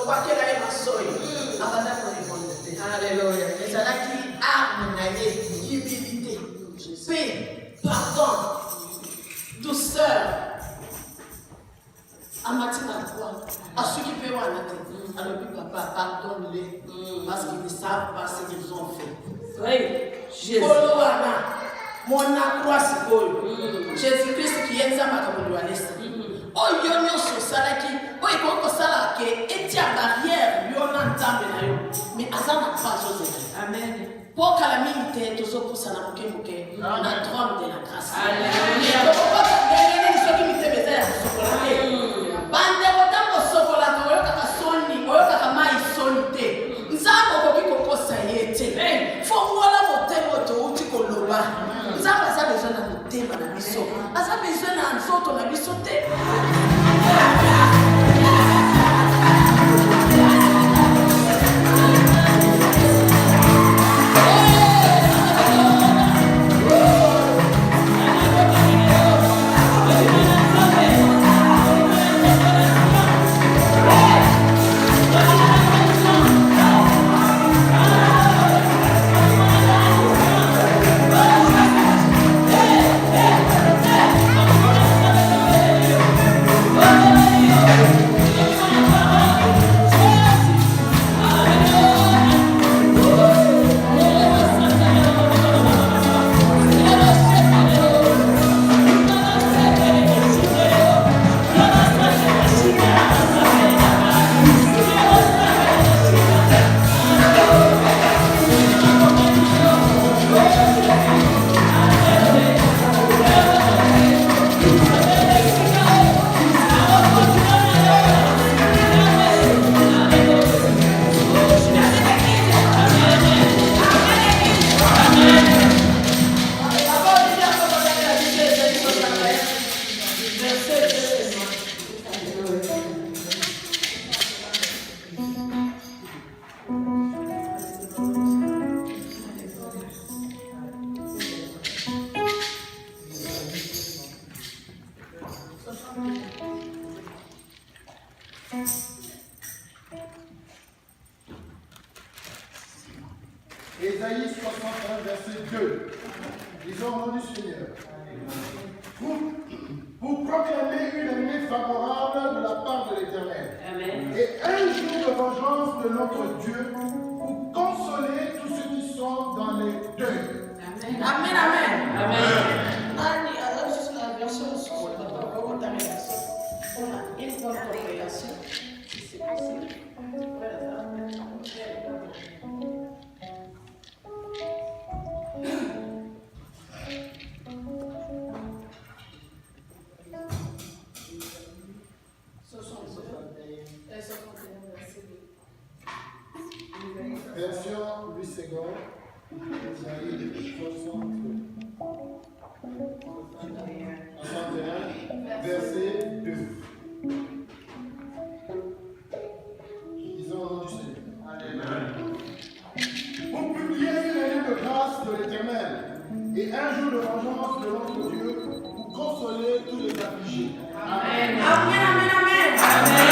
quoi qu'elle a ma soeur. Alléluia. Et ça là qui arme humilité, paix, pardon, douceur. À matin à ceux qui peuvent en attendre. Alors puis papa, pardonne-les parce qu'ils ne savent pas ce qu'ils ont fait. Oui. Jésus. Mon accroix Jésus-Christ qui est en oh yon so salaki oh ikoko salake etia barrière yon entambe na yo mais azana pas Joseph. Amen. Pour calamité tout ça pour ça na moke na trône de la grâce. Alléluia. Ceux qui me tebeza sokola bande botango sokola ko yo kaka soni ko yo kaka mai sonite nzambo ko kiko kosa yete fo wala motemo to uti ko loba nzambo sa besoin na motema na biso asa besoin na nzoto na biso te. Ésaïe 61, verset 2. Ils ont rendu Seigneur. Vous proclamez une année favorable de la part de l'Éternel. Et un jour de vengeance de notre Dieu pour consoler tous ceux qui sont dans les deuils. Amen. Amen. Amen. Amen. Alors, juste la version de ce qu'on a une bonne corrélation. C'est possible. Version Louis Segor, Isaïe 61, verset 2. Ils ont rendu Seigneur. Vous publiez une année de grâce de l'Éternel et un jour de vengeance de notre Dieu pour consoler tous les affligés. Amen. Amen. Amen. Amen. Amen.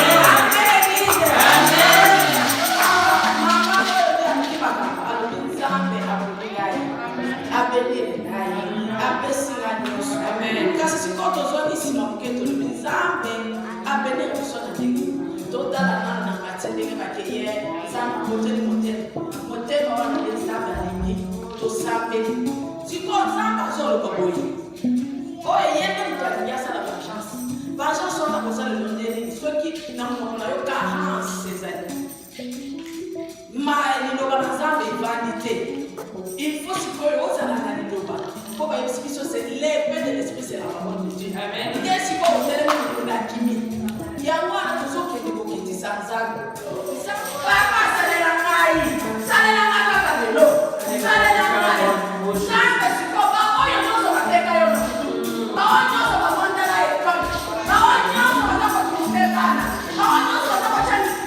Il faut se coller aux analyses de bas. Pour que c'est l'épée de l'esprit, c'est la parole de Dieu. Amen. Il y a si bon, vous allez me la chimie. Il y a moi, la chose qui est beaucoup qui ça. Papa, ça l'est la maille. Ça l'est la maille de l'eau. Ça l'est la maille. Ça, c'est quoi? Oh, il y a un autre qui va faire. Oh, il y a un autre qui va monter la école. Oh, il y a un autre qui va monter la école. Oh, il y a un autre qui va monter la école.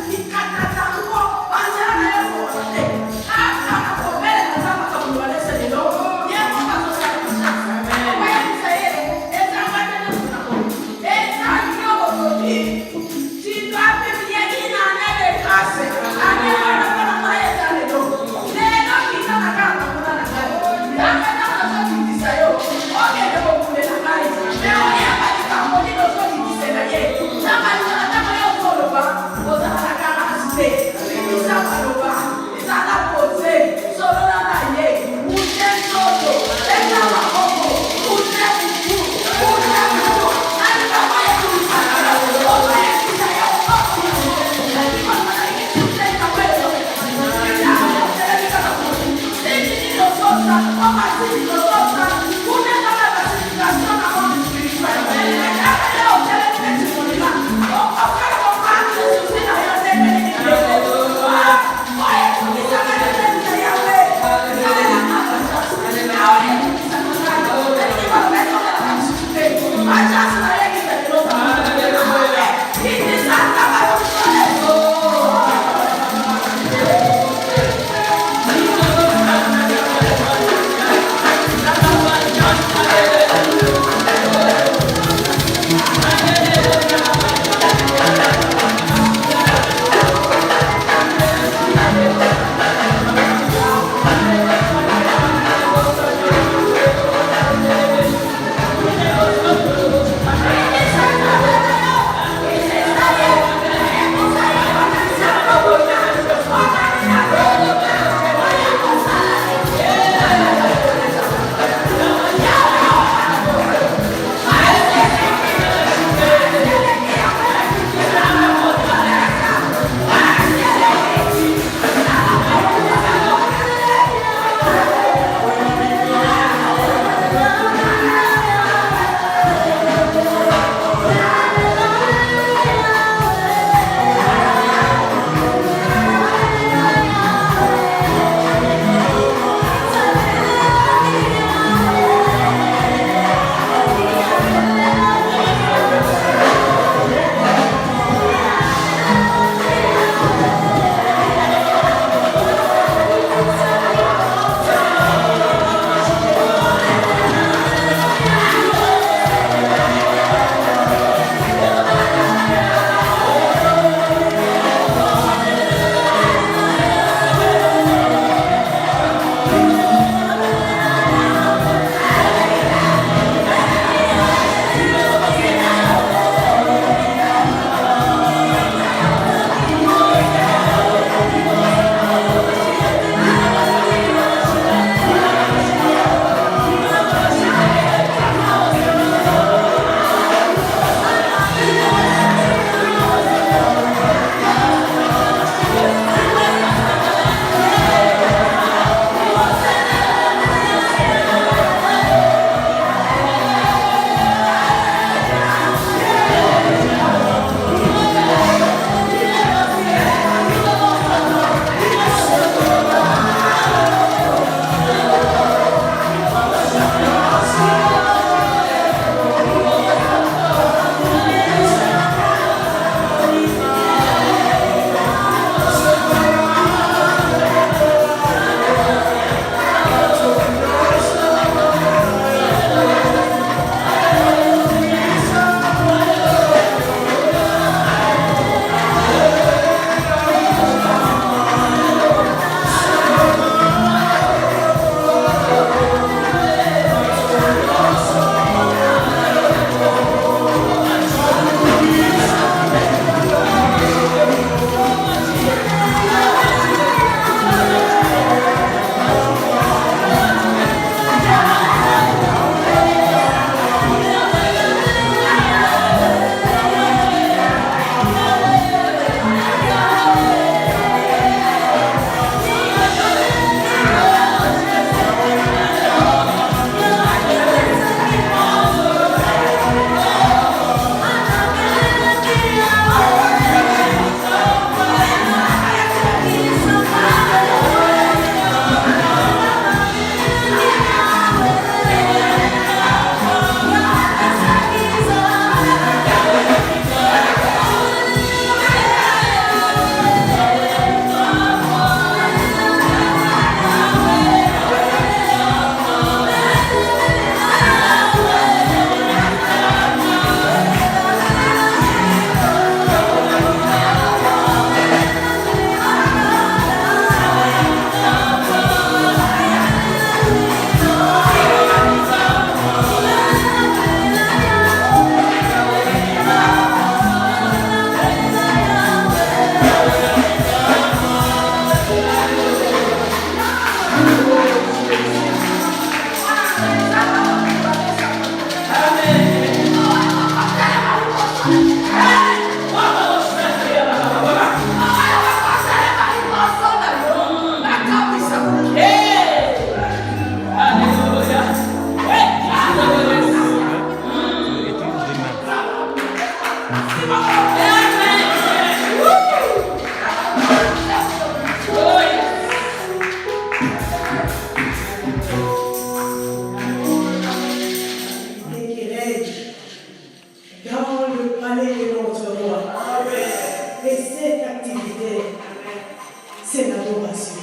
c'est l'adoration.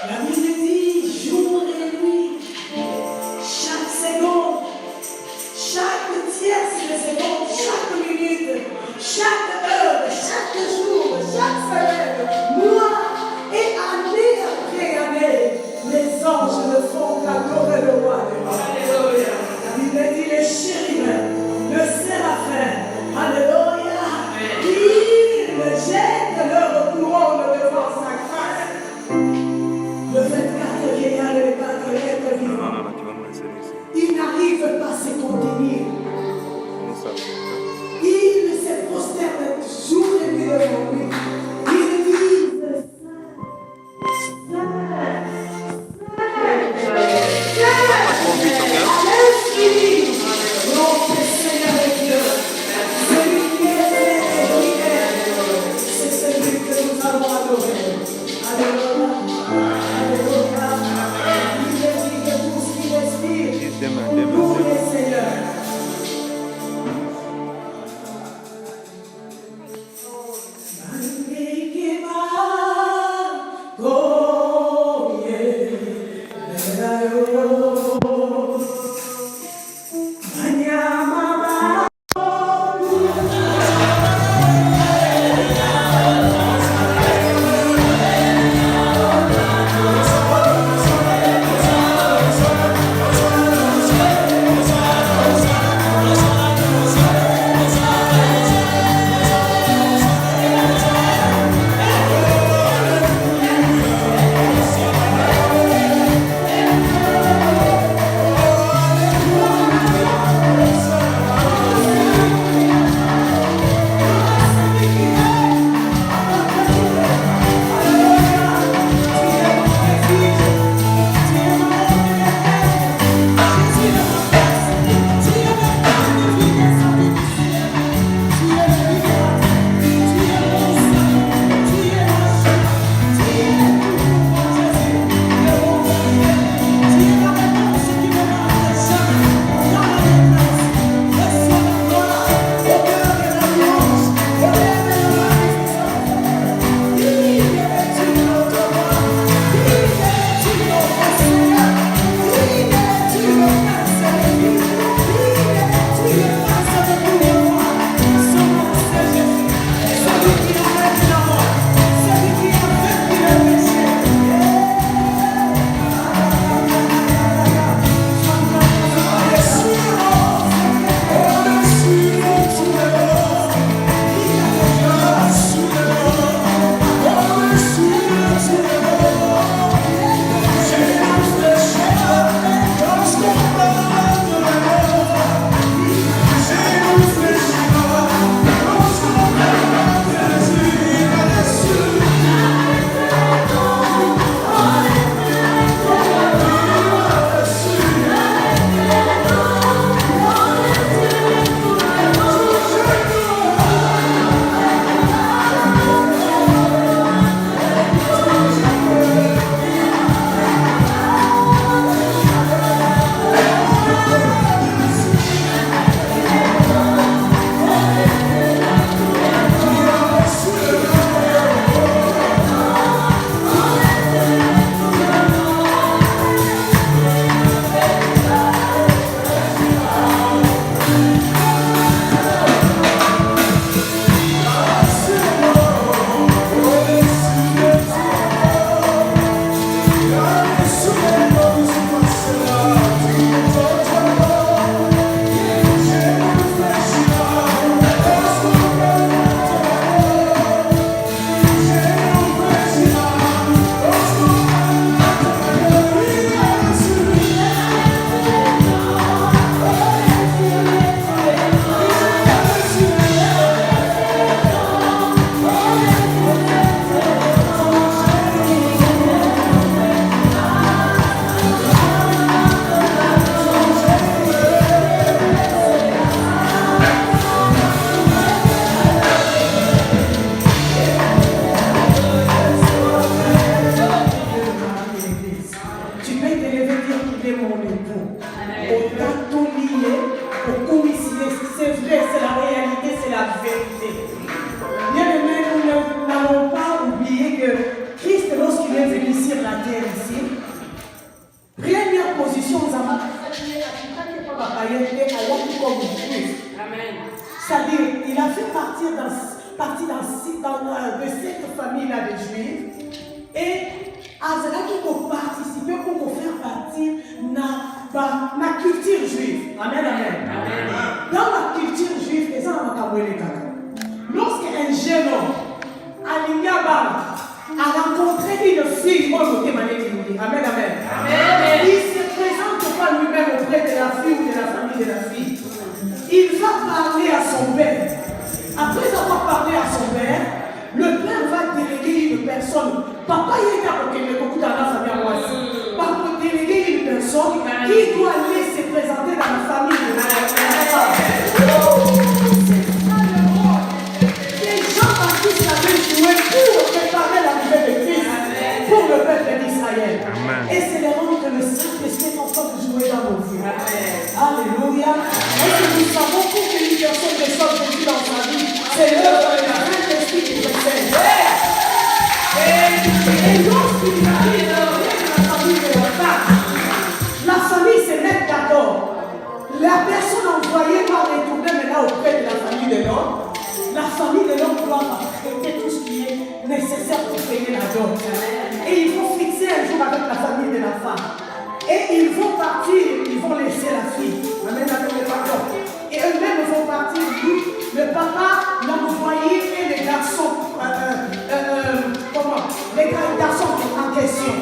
La Bible dit, jour et nuit, chaque seconde, chaque tierce de seconde, chaque minute, chaque heure, chaque jour, chaque semaine, mois et année après année, les anges ne font qu'adorer le roi des rois. La Bible dit les chérubins, le séraphin, alléluia, ils jettent leur couronne devant de cette famille-là des Juifs et Azalaki pour participer, pour faire partie de la culture juive. Amen, amen. Dans la culture juive, les gens ont lorsqu'un jeune homme, Alignaba, a rencontré une fille, amen, amen. Il se présente pas lui-même auprès de la fille ou de la famille de la fille. Il va parler à son père. Après avoir parlé à son père, le père va déléguer une personne. Papa, il est là pour qu'il beaucoup dans la famille à moi. Va déléguer une personne qui doit aller se présenter dans la famille de la femme. Les gens baptistes avaient joué pour préparer l'arrivée de Christ pour le peuple d'Israël. Et c'est le rôle que le Saint-Esprit est en train de jouer dans nos vies. Alléluia. Et que nous savons pour qu'une personne reçoive Jésus dans sa vie, c'est l'œuvre de la Saint-Esprit qui précède. Et lorsqu'il arrive dans la famille de la famille se met d'accord. La personne envoyée va retourner maintenant auprès de la famille de l'homme. La famille de l'homme doit traiter tout ce qui est nécessaire pour payer la dot. Et ils vont fixer un jour avec la famille de la femme. Et ils vont partir, ils vont laisser la fille. Amen, avec le pardon. Et eux-mêmes vont partir. Le papa l'a envoyé et les garçons. Les garçons en question.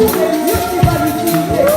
pour les lieux qu'il va l'utiliser.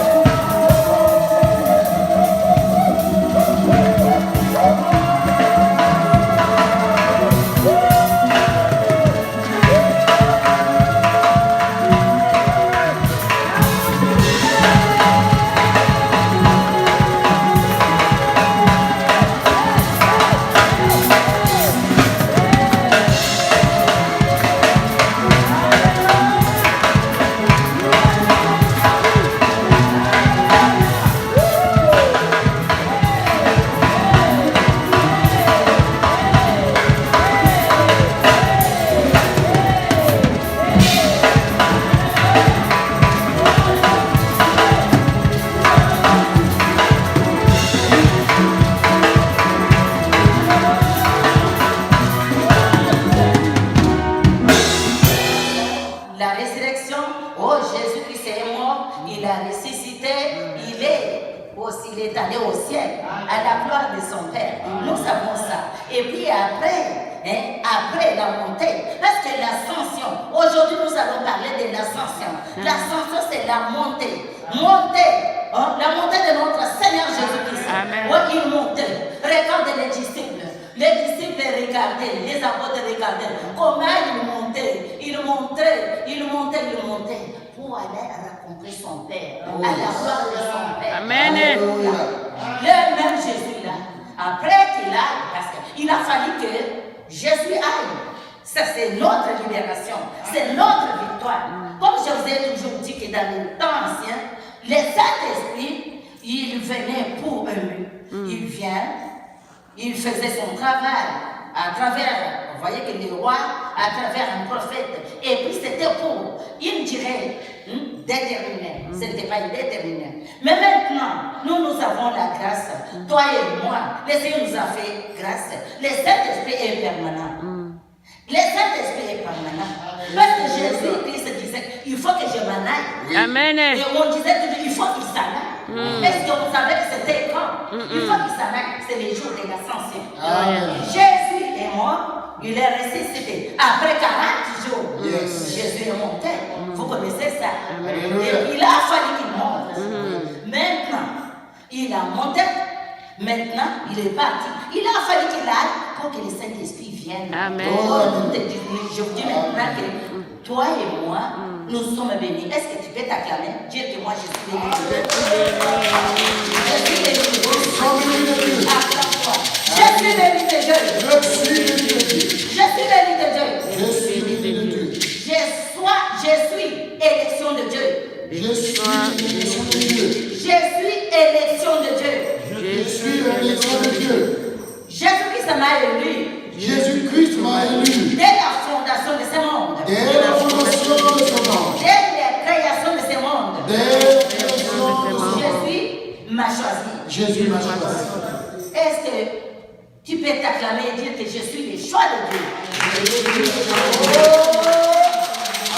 Il est allé au ciel, à la gloire de son Père. Nous savons ça. Et puis après, après la montée, parce que l'ascension, aujourd'hui nous allons parler de l'ascension. L'ascension, c'est la montée. La montée de notre Seigneur Jésus-Christ. Oui, il montait. Regardez les disciples. Les disciples regardaient, les apôtres regardaient comment il montait pour aller rencontrer son Père, à la gloire de son Père. Amen. Le même Jésus là, après qu'il aille, parce qu'il a fallu que Jésus aille. Ça, c'est notre libération, c'est notre victoire. Comme je vous ai toujours dit que dans le temps ancien, le Saint-Esprit, il venait pour eux. Il vient, il faisait son travail à travers, vous voyez que le roi, à travers un prophète. Et puis c'était pour une durée déterminée. Ce n'était pas indéterminé. Mais maintenant, nous avons la grâce. Toi et moi, le Seigneur nous a fait grâce. Le Saint-Esprit est permanent. Le Saint-Esprit est permanent. Parce que Jésus-Christ disait, il faut que je m'en aille. Amen. Et on disait toujours, il faut qu'il s'en aille. Est-ce que vous savez que c'était quand? Il faut qu'il s'en aille. C'est le jour de l'ascension. Jésus est mort, il est ressuscité. Après 40 jours, Jésus est monté. Vous connaissez ça? Et il a fallu qu'il monte. Maintenant, il a monté. Maintenant, il est parti. Il a fallu qu'il aille pour que le Saint-Esprit vienne. Amen. Je vous dis maintenant que toi et moi, nous sommes bénis. Est-ce que tu peux t'acclamer? Dire que moi, je suis béni. Je suis béni de Dieu. Acclame-toi. Je suis béni de Dieu. Je suis béni de Dieu. Je suis élection de Dieu. Je suis élection de Dieu. Je suis élection de Dieu. Je suis élection de Dieu. Jésus-Christ m'a élu. Jésus-Christ m'a élu. Dès la fondation de ce monde. Dès la fondation de ce monde. Dès la création de ce monde. Dès la création de ce monde. Jésus m'a choisi. Jésus m'a choisi. Est-ce que tu peux t'acclamer et dire que je suis le choix de Dieu?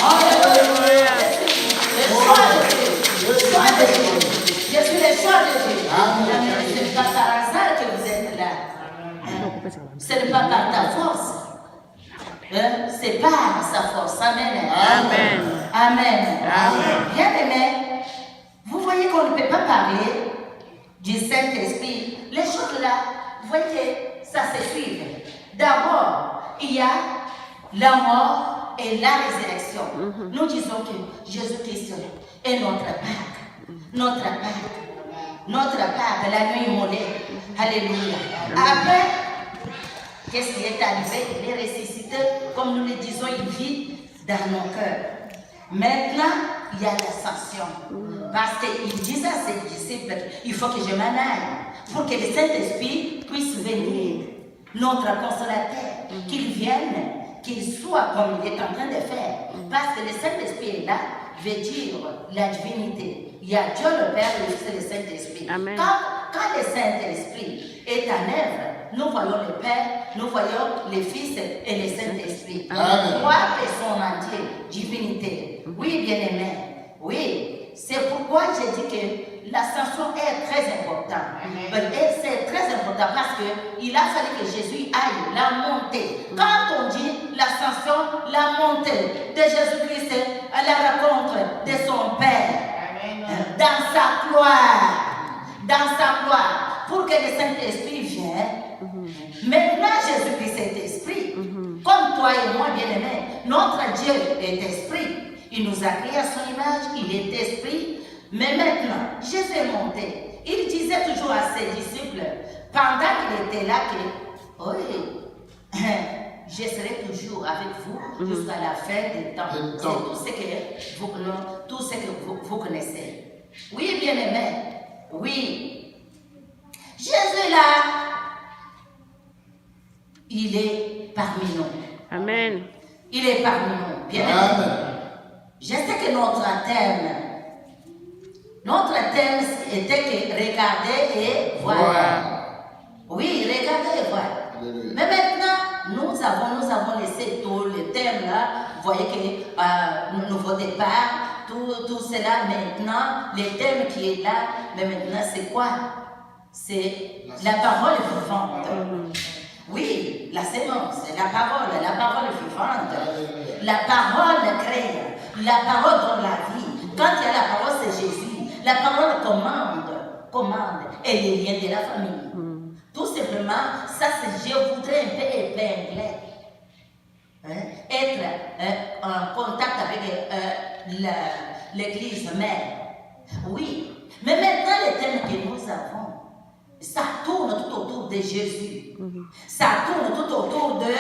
Alléluia. Le choix de Dieu. Le choix de Dieu. Je suis le choix de Dieu. Ce n'est pas par hasard que vous êtes là. Ce n'est pas par ta force. C'est par sa force. Amen. Amen. Amen. Bien aimé, vous voyez qu'on ne peut pas parler du Saint-Esprit. Les choses là, vous voyez que ça se suit. D'abord, il y a la mort et la résurrection. Nous disons que Jésus-Christ est notre Pâque. Notre Pâque. Notre Pâque, la nuit immolée. Alléluia. Après, qu'est-ce qui est arrivé? Il est ressuscité, comme nous le disons, il vit dans nos cœurs. Maintenant, il y a l'ascension. Parce qu'il disait à ses disciples, il faut que je m'en aille, pour que le Saint-Esprit puisse venir, notre consolateur, qu'il vienne, qu'il soit comme il est en train de faire. Parce que le Saint-Esprit est là, veut dire la divinité. Il y a Dieu le Père, le Fils et le Saint-Esprit. Quand le Saint-Esprit est en œuvre, nous voyons le Père, nous voyons le Fils et le Saint-Esprit. Trois personnes entières, divinité. Oui, bien-aimé. Oui, c'est pourquoi j'ai dit que l'ascension est très importante. Et c'est très important parce qu'il a fallu que Jésus aille la montée. Quand on dit l'ascension, la montée de Jésus-Christ à la rencontre de son Père. dans sa gloire, pour que le Saint-Esprit vienne. Maintenant, Jésus-Christ est esprit. Comme toi et moi, bien-aimés, notre Dieu est esprit. Il nous a créés à son image, il est esprit. Mais maintenant, Jésus est monté. Il disait toujours à ses disciples, pendant qu'il était là, que, oui, je serai toujours avec vous jusqu'à la fin des temps. C'est tout ce que vous connaissez. Oui, bien-aimés, oui. Jésus est là. Il est parmi nous. Amen. Il est parmi nous. Bien-aimés. Je sais que notre thème était que regarder et voir. Oui, regarder et voir. Mais maintenant, nous avons laissé tout le thème là. Vous voyez que nouveau départ, tout cela maintenant, le thème qui est là, mais maintenant c'est quoi? C'est la parole vivante. Oui, la sémence, la parole vivante. La parole crée, la parole donne la vie. Quand il y a la parole, c'est Jésus. La parole commande, et les liens de la famille. Tout simplement, ça c'est, je voudrais un peu épingler. Être en contact avec l'église mère. Oui, mais maintenant le thème que nous avons, ça tourne tout autour de Jésus. Ça tourne tout autour de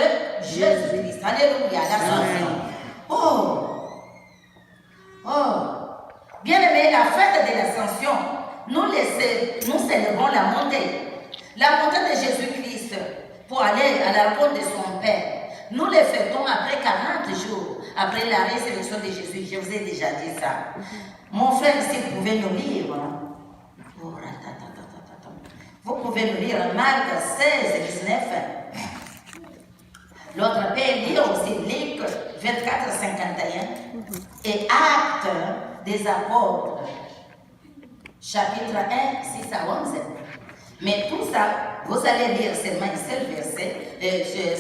Jésus-Christ. Alléluia, l'ascension. Bien-aimés, la fête de l'ascension, nous célébrons la montée. La montée de Jésus-Christ pour aller à la rencontre de son Père. Nous le fêtons après 40 jours, après la résurrection de Jésus. Je vous ai déjà dit ça. Mon frère, si vous pouvez nous lire, vous pouvez nous lire Marc 16 et 19. L'autre peut lire aussi Luc 24 51 et Actes des Apôtres, chapitre 1, 6 à 11. Mais tout ça, vous allez lire seulement un seul verset,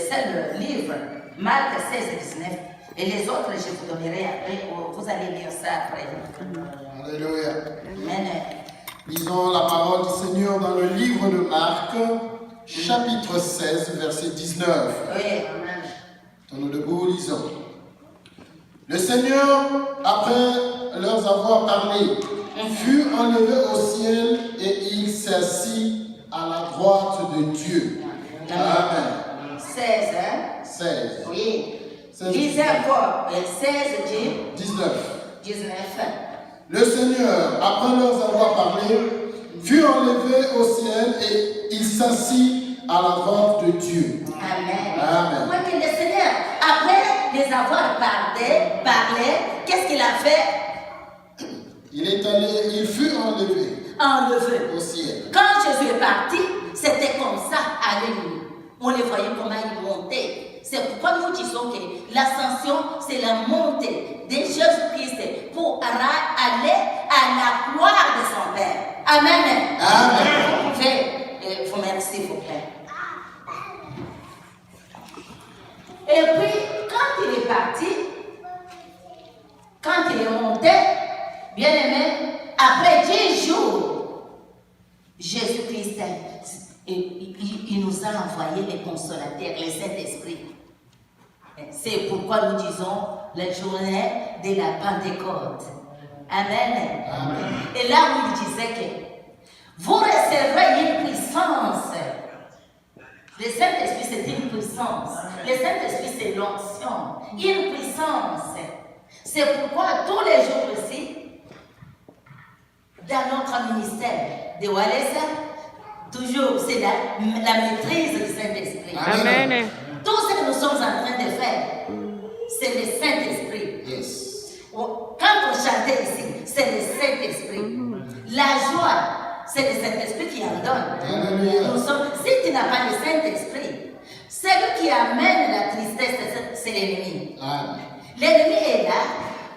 seul livre, Marc 16 et 19. Et les autres, je vous donnerai après, vous allez lire ça après. Alléluia. Amen. Lisons la parole du Seigneur dans le livre de Marc, chapitre 16, verset 19. Oui, amen. Nous debout, lisons. Le Seigneur, après leur avoir parlé, fut enlevé au ciel et il s'assit à la droite de Dieu. Amen. 16, hein? 16. Oui. 16. Lisez encore. 16 dit 19. 19. Le Seigneur, après leur avoir parlé, fut enlevé au ciel et il s'assit à la droite de Dieu. Amen. Amen. Vous voyez que le Seigneur, après les avoir parlé, qu'est-ce qu'il a fait? Il fut enlevé au ciel. Quand Jésus est parti, c'était comme ça. Alléluia. On les voyait comment il montait. C'est pourquoi nous disons que l'ascension, c'est la montée de Jésus-Christ pour aller à la gloire de son Père. Amen. Amen. Vous pouvez vous mettre s'il vous plaît. Et puis, quand il est parti, quand il est monté, bien aimé, après 10 jours, Jésus-Christ, il nous a envoyé les consolateurs, les Saint-Esprit. C'est pourquoi nous disons la journée de la Pentecôte. Amen. Amen. Et là où il disait que vous recevrez une puissance. Le Saint-Esprit, c'est une puissance. Le Saint-Esprit, c'est l'onction. Une puissance. C'est pourquoi tous les jours ici, dans notre ministère de Walesa, toujours, c'est la maîtrise du Saint-Esprit. Amen. Tout ce que nous sommes en train de faire, c'est le Saint-Esprit. Yes. Quand on chantait ici, c'est le Saint-Esprit. La joie, c'est le Saint-Esprit qui en donne. Si tu n'as pas le Saint-Esprit, celui qui amène la tristesse, c'est l'ennemi. L'ennemi est là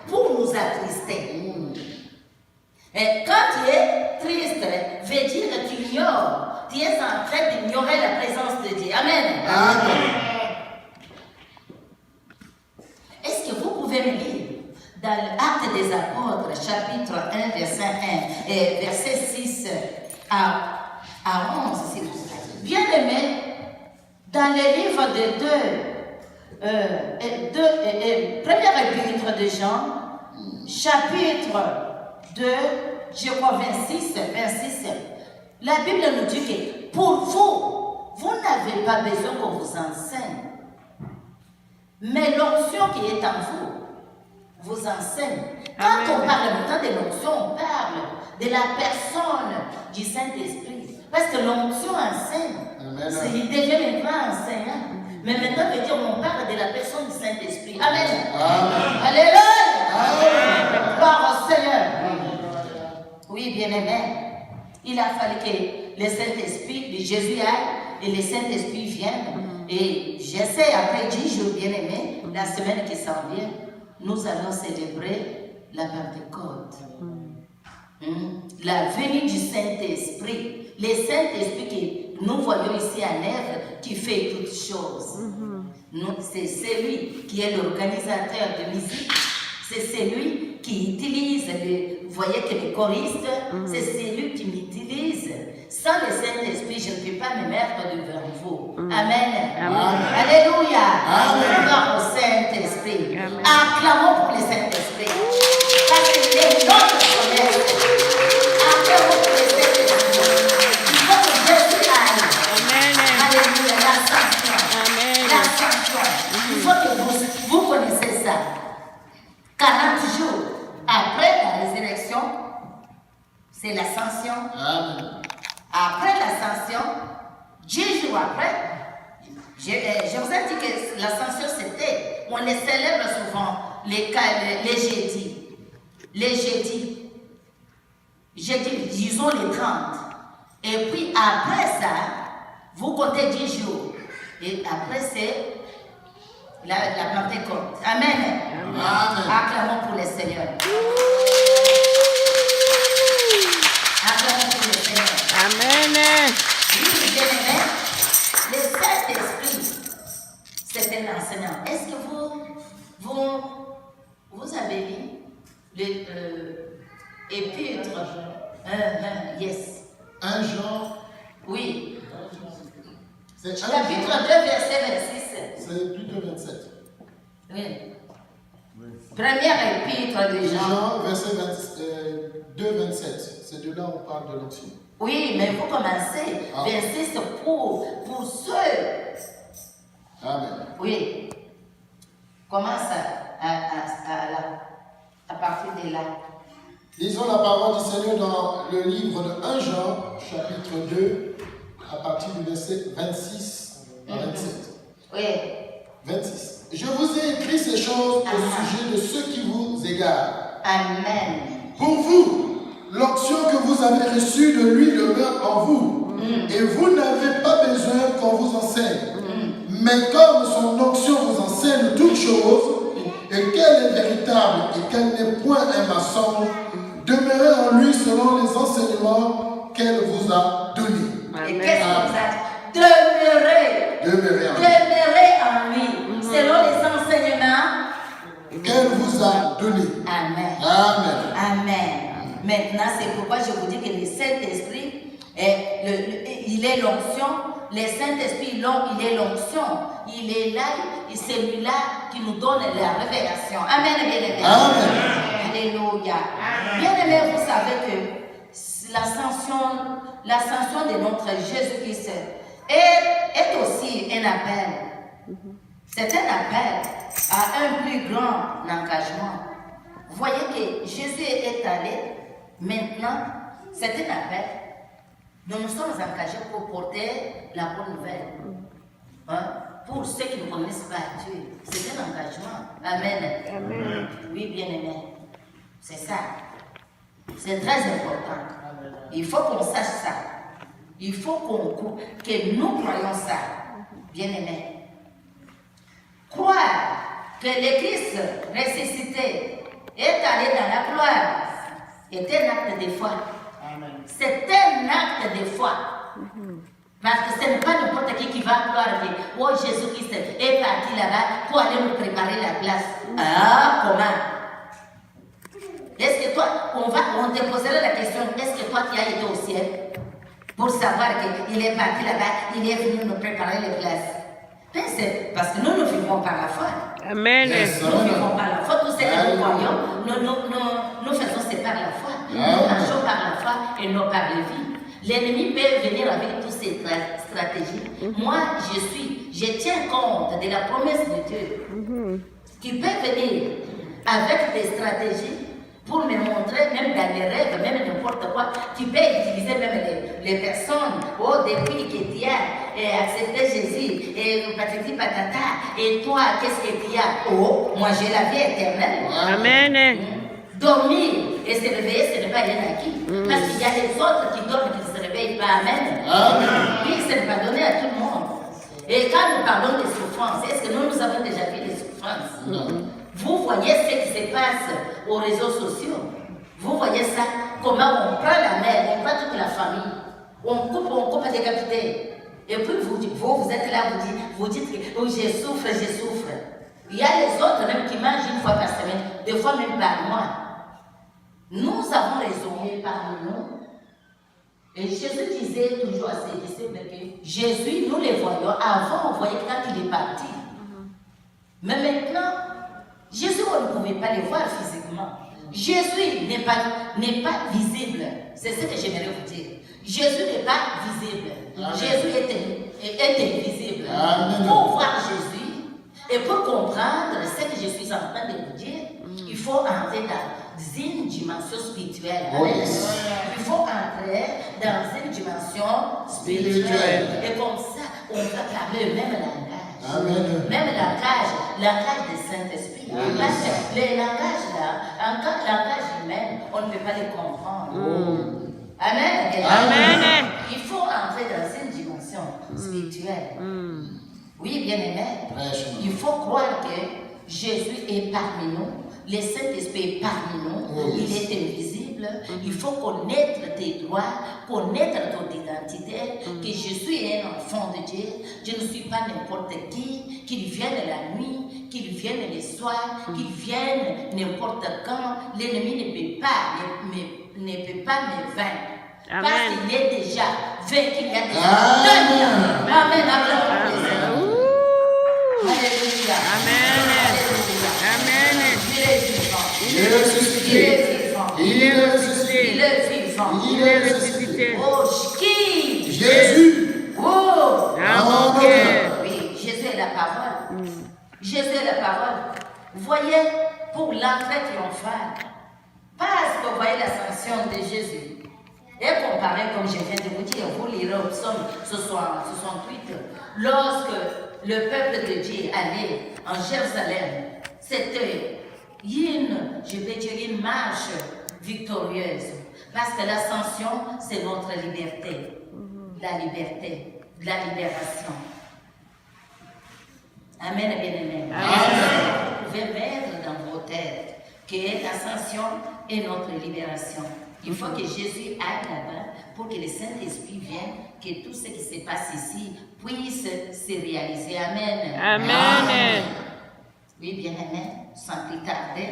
pour nous attrister. Et quand tu es triste, veut dire que tu ignores. Tu es en train d'ignorer la présence de Dieu. Amen. Amen. Est-ce que vous pouvez me lire dans l'Acte des Apôtres, chapitre 1, verset 1 et verset 6 à 11, s'il vous plaît. Bien-aimés, dans le livre de 1er épître de Jean, chapitre 2, je crois 26, la Bible nous dit que pour vous n'avez pas besoin qu'on vous enseigne. Mais l'onction qui est en vous enseigne. Quand on parle maintenant de l'onction, on parle de la personne du Saint-Esprit. Parce que l'onction enseigne. Il devient un grand enseignant. Mais maintenant, on parle de la personne du Saint-Esprit. Amen. Amen. Alléluia. Amen. Gloire au Seigneur. Oui, bien-aimé. Il a fallu que le Saint-Esprit de Jésus aille et le Saint-Esprit vienne. Et j'essaie, après 10 jours, bien-aimé, la semaine qui s'en vient, nous allons célébrer la Pentecôte. La venue du Saint-Esprit. Le Saint-Esprit que nous voyons ici à l'œuvre, qui fait toutes choses. C'est celui qui est l'organisateur de musique. C'est celui qui utilise, vous voyez que les choristes, c'est celui qui m'utilise. Sans le Saint-Esprit, je ne peux pas me mettre devant vous. Amen. Amen. Alléluia. Amen. Gloire au Saint-Esprit. Acclamons pour le Saint-Esprit. Parce qu'il est notre promesse. Acclamons pour le Saint-Esprit. Il faut que Jésus aille. Amen. Alléluia. L'ascension. Amen. L'ascension. Il faut que vous connaissez ça. 40 jours après la résurrection, c'est l'ascension. Amen. Après l'ascension, 10 jours après, je vous ai dit que l'ascension c'était, on les célèbre souvent les jeudis. Les jeudis, disons les 30. Et puis après ça, vous comptez 10 jours. Et après c'est la Pentecôte. Amen. Amen. Acclamons pour le Seigneur. Acclamons pour le Seigneur. Amen. Oui, bien-aimé, le Saint-Esprit, c'est un enseignant. Est-ce que vous avez lu l'épître yes. 1 Jean. Oui. C'est chapitre 2, verset 26. C'est plutôt 27. Oui. Première épître de Jean. Jean, verset 2, 27. C'est de là où on parle de l'onction. Oui, mais vous commencez. 26 pour ceux. Amen. Oui. Commence à partir de là. Lisons la parole du Seigneur dans le livre de 1 Jean, chapitre 2, à partir du verset 26 à 27. Oui. 26. Je vous ai écrit ces choses au sujet de ceux qui vous égarent. Amen. Pour vous, l'onction que vous avez reçue de lui demeure en vous. Et vous n'avez pas besoin qu'on vous enseigne. Mais comme son onction vous enseigne toutes choses, et qu'elle est véritable et qu'elle n'est point un mensonge, demeurez en lui selon les enseignements qu'elle vous a donnés. Et qu'est-ce que vous a dit? Demeurez en lui. Selon les enseignements qu'elle vous a donnés. Amen. Amen. Amen. Maintenant, c'est pourquoi je vous dis que le Saint-Esprit, il est l'onction. Le Saint-Esprit, il est l'onction. Il est là, et c'est lui-là qui nous donne la révélation. Amen, bien-aimé. Amen. Alléluia. Bien-aimé, vous savez que l'ascension de notre Jésus-Christ est aussi un appel. C'est un appel à un plus grand engagement. Vous voyez que Jésus est allé, maintenant, c'est un appel. Nous nous sommes engagés pour porter la bonne nouvelle. Pour ceux qui ne connaissent pas Dieu, c'est un engagement. Amen. Amen. Oui, bien-aimé. C'est ça. C'est très important. Il faut qu'on sache ça. Il faut que nous croyons ça. Bien-aimé. Croire que le Christ ressuscité est allé dans la gloire est un acte de foi. C'est un acte de foi. Parce que ce n'est pas n'importe qui va croire que oh, Jésus-Christ est parti là-bas pour aller nous préparer la place. Ah, comment? on te posera la question, est-ce que toi tu as été au ciel pour savoir qu'il est parti là-bas, il est venu nous préparer les places. Mais c'est parce que nous vivons par la foi. Amen. Nous vivons par la foi. Tout ce que nous voyons, nous faisons c'est par la foi. Nous marchons par la foi et non par la vie. L'ennemi peut venir avec toutes ces stratégies. Moi, je tiens compte de la promesse de Dieu qui peut venir avec des stratégies pour me montrer, même dans les rêves, même n'importe quoi. Tu peux utiliser même les personnes. Oh, depuis que tu as accepté Jésus, et patati patata, et toi, qu'est-ce que tu as? Oh, moi j'ai la vie éternelle. Amen. Dormir et se réveiller, ce n'est pas rien acquis. Parce qu'il y a les autres qui dorment et qui ne se réveillent pas. Amen. Oui, ce n'est pas donné à tout le monde. Et quand nous parlons des souffrances, est-ce que nous avons déjà vu les souffrances? Non. Vous voyez ce qui se passe aux réseaux sociaux. Vous voyez ça, comment on prend la mère, on prend toute la famille, on coupe à décapiter. Et puis vous êtes là, vous dites que oh, je souffre. Il y a les autres même qui mangent une fois par semaine, des fois même par mois. Nous avons raisonné parmi nous. Et Jésus disait toujours à ses disciples que Jésus, nous les voyons. Avant, on voyait quand il est parti. Mais maintenant, Jésus, on ne pouvait pas le voir physiquement. Jésus n'est pas visible. C'est ce que j'aimerais vous dire. Jésus n'est pas visible. Amen. Jésus est invisible. Amen. Pour voir Jésus et pour comprendre ce que je suis en train de vous dire, il faut entrer dans une dimension spirituelle. Amen. Il faut entrer dans une dimension spirituelle. Et comme ça, on va parler le même langage. Amen. Même langage du Saint-Esprit. Parce que les langages là, en tant que langage humain, on ne peut pas les comprendre. Amen. Amen. Il faut entrer dans une dimension spirituelle. Oui, bien aimé. Il faut croire que Jésus est parmi nous. Le Saint-Esprit est parmi nous. Il est invisible. Il faut connaître tes droits, connaître ton identité, que je suis un enfant de Dieu. Je ne suis pas n'importe qui, qu'il vienne la nuit, qu'il vienne le soir, qu'il vienne n'importe quand. L'ennemi ne peut pas me vaincre. Amen. Parce qu'il est déjà vaincu, il y a déjà. Amen. Alléluia. Amen. Il est ressuscité. Il est ressuscité. Il est vivant. Il est ressuscité. Oh, qui? Jésus. Oh. Dans mon cœur. Oui, Jésus est la parole. Jésus est la parole. Vous voyez, pour l'entrée triomphale, parce que vous voyez l'ascension de Jésus, et comparé, comme je viens de vous dire, vous lirez au psaume 68, lorsque le peuple de Dieu allait en Jérusalem, c'était une marche victorieuse. Parce que l'ascension, c'est notre liberté. La liberté, la libération. Amen, bien-aimé. Vous pouvez mettre dans vos têtes que l'ascension est notre libération. Il faut que Jésus aille là-bas pour que le Saint-Esprit vienne, que tout ce qui se passe ici puisse se réaliser. Amen. Amen. Oui, bien-aimé, sans plus tarder,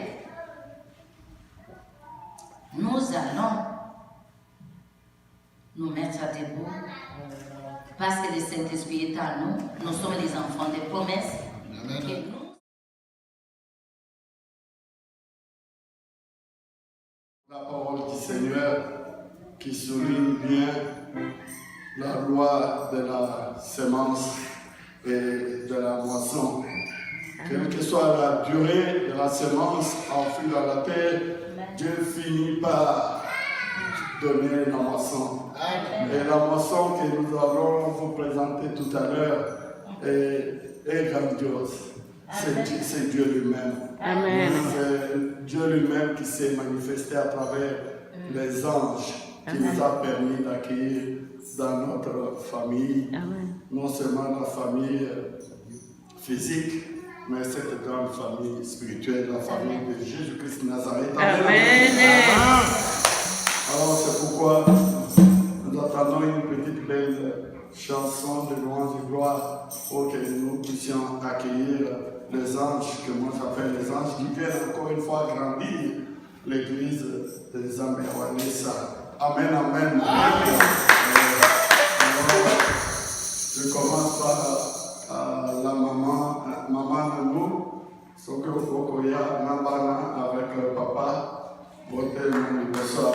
nous allons nous mettre à debout parce que le Saint-Esprit est en nous. Nous sommes les enfants des promesses. Amen. La parole du Seigneur qui souligne bien la loi de la semence et de la moisson. Quelle que soit la durée de la semence enfouie dans la terre, Dieu finit par donner la moisson. Et la moisson que nous allons vous présenter tout à l'heure est grandiose. C'est Dieu lui-même. Amen. C'est Dieu lui-même qui s'est manifesté à travers les anges qui nous a permis d'accueillir dans notre famille. Amen. Non seulement la famille physique, mais cette grande famille spirituelle, la famille de Jésus-Christ de Nazareth. Amen. Alors c'est pourquoi nous attendons une petite belle chanson de louange et gloire pour que nous puissions accueillir les anges, que moi j'appelle les anges, qui viennent encore une fois grandir l'église des Améwanessa. Amen, amen. Je commence par la maman de nous, Soko Fokoya Nabana avec le papa. Bonté mon anniversaire.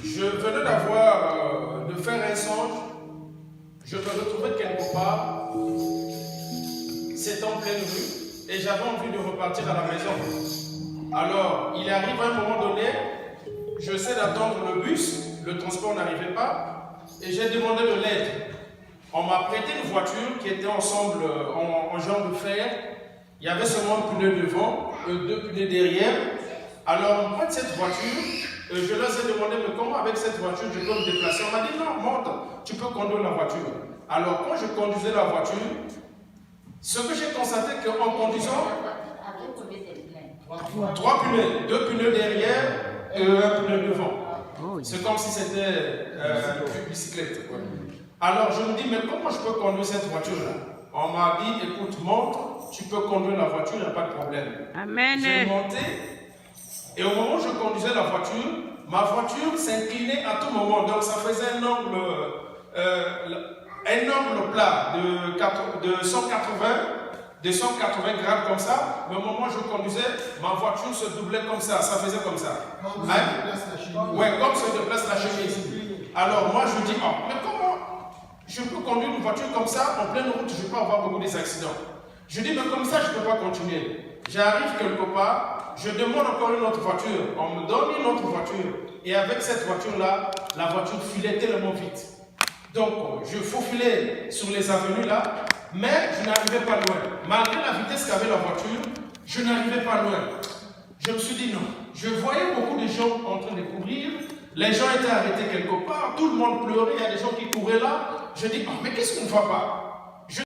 Je venais d'avoir, de faire un songe, je me retrouvais quelque part, c'est en pleine rue, et j'avais envie de repartir à la maison. Alors, il arrive à un moment donné, je sais d'attendre le bus, le transport n'arrivait pas, et j'ai demandé de l'aide. On m'a prêté une voiture qui était ensemble en genre de fer, il y avait seulement un pneu devant, 2 pneus derrière. Alors, moi de cette voiture, je leur ai demandé, mais comment avec cette voiture je peux me déplacer? On m'a dit, non, monte, tu peux conduire la voiture. Alors, quand je conduisais la voiture, ce que j'ai constaté qu'en conduisant, 3 pneus, 2 pneus derrière et 1 pneu devant. C'est comme si c'était une bicyclette. Alors, je me dis, mais comment je peux conduire cette voiture-là? On m'a dit, écoute, monte, tu peux conduire la voiture, il n'y a pas de problème. Amen. J'ai monté. Et au moment où je conduisais la voiture, ma voiture s'inclinait à tout moment. Donc ça faisait un angle plat de 180 grades comme ça. Mais au moment où je conduisais, ma voiture se doublait comme ça. Ça faisait comme ça. Ouais, comme se déplace la chemise. Alors moi je dis, mais comment je peux conduire une voiture comme ça en pleine route? Je peux avoir beaucoup d'accidents. Je dis, mais comme ça je ne peux pas continuer. J'arrive quelque part, je demande encore une autre voiture, on me donne une autre voiture, et avec cette voiture-là, la voiture filait tellement vite. Donc, je faufilais sur les avenues là, mais je n'arrivais pas loin. Malgré la vitesse qu'avait la voiture, je n'arrivais pas loin. Je me suis dit non. Je voyais beaucoup de gens en train de courir, les gens étaient arrêtés quelque part, tout le monde pleurait, il y a des gens qui couraient là. Je dis, mais qu'est-ce qu'on ne va pas?